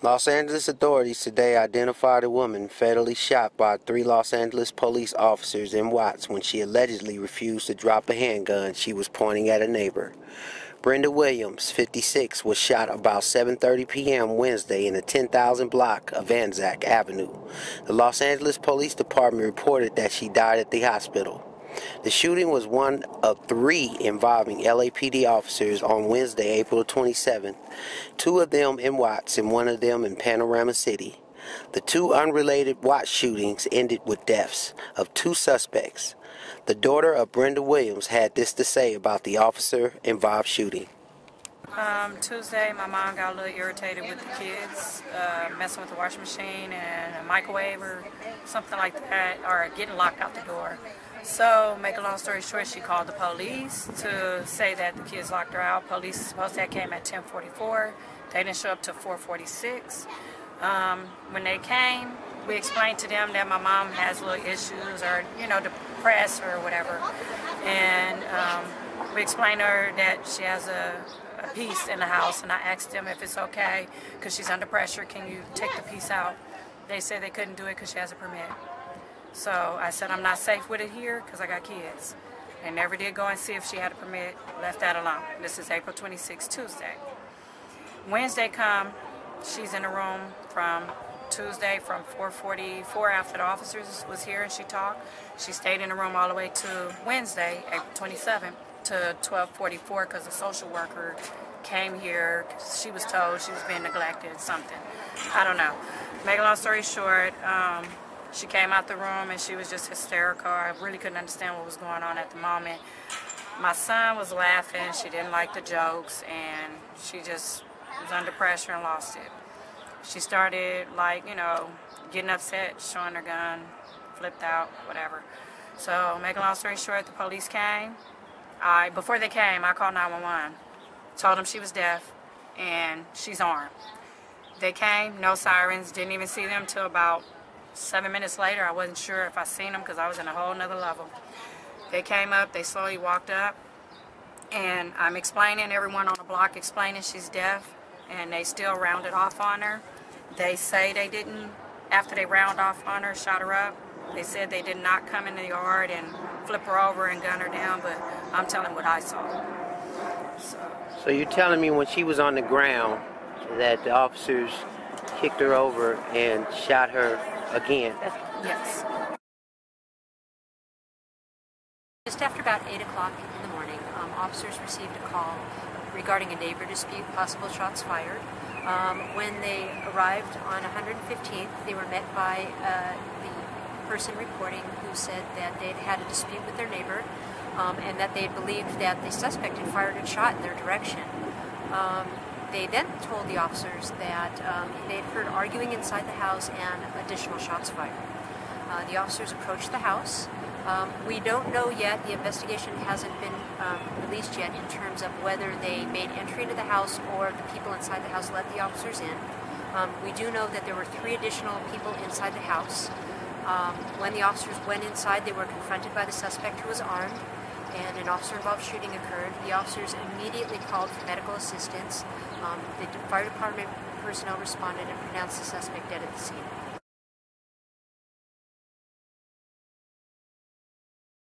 Los Angeles authorities today identified a woman fatally shot by 3 Los Angeles police officers in Watts when she allegedly refused to drop a handgun she was pointing at a neighbor. Brenda Williams, 56, was shot about 7:30 p.m. Wednesday in the 10,000 block of Anzac Avenue. The Los Angeles Police Department reported that she died at the hospital. The shooting was one of 3 involving L.A.P.D officers on Wednesday, April 27th, 2 of them in Watts and 1 of them in Panorama City. The 2 unrelated Watts shootings ended with deaths of 2 suspects. The daughter of Brenda Williams had this to say about the officer-involved shooting. Tuesday, my mom got a little irritated with the kids, messing with the washing machine and a microwave or something like that, or getting locked out the door. So, make a long story short, she called the police to say that the kids locked her out. Police supposed to have came at 10:44. They didn't show up till 4:46. When they came, we explained to them that my mom has little issues or, depressed or whatever. And we explained to her that she has a piece in the house, and I asked them if it's okay because she's under pressure. Can you take the piece out? They said they couldn't do it because she has a permit. So I said I'm not safe with it here because I got kids. They never did go and see if she had a permit, left that alone. This is April 26, Tuesday. Wednesday come, she's in the room from Tuesday from 4:44 after the officers was here and she talked. She stayed in the room all the way to Wednesday, April 27th to 12:44 because the social worker came here. She was told she was being neglected, something. I don't know. Make a long story short, she came out the room and she was just hysterical. I really couldn't understand what was going on at the moment. My son was laughing. She didn't like the jokes and she just was under pressure and lost it. She started getting upset, showing her gun, flipped out, whatever. So make a long story short, the police came. Before they came, I called 911. Told them she was deaf and she's armed. They came, no sirens, didn't even see them till about 7 minutes later. I wasn't sure if I seen them because I was in a whole nother level. They came up, they slowly walked up, and I'm explaining, everyone on the block explaining she's deaf, and they still rounded off on her. They say they didn't, after they round off on her, shot her up, they said they did not come in the yard and flip her over and gun her down, but I'm telling what I saw. So you're telling me when she was on the ground that the officers kicked her over and shot her again? Yes. Just after about 8 o'clock in the morning, officers received a call regarding a neighbor dispute, possible shots fired. When they arrived on 115th, they were met by the person reporting who said that they'd had a dispute with their neighbor and that they believed that the suspect had fired a shot in their direction. They then told the officers that they had heard arguing inside the house and additional shots fired. The officers approached the house. We don't know yet, the investigation hasn't been released yet in terms of whether they made entry into the house or the people inside the house let the officers in. We do know that there were 3 additional people inside the house. When the officers went inside, they were confronted by the suspect who was armed, and an officer-involved shooting occurred. The officers immediately called for medical assistance. The fire department personnel responded and pronounced the suspect dead at the scene.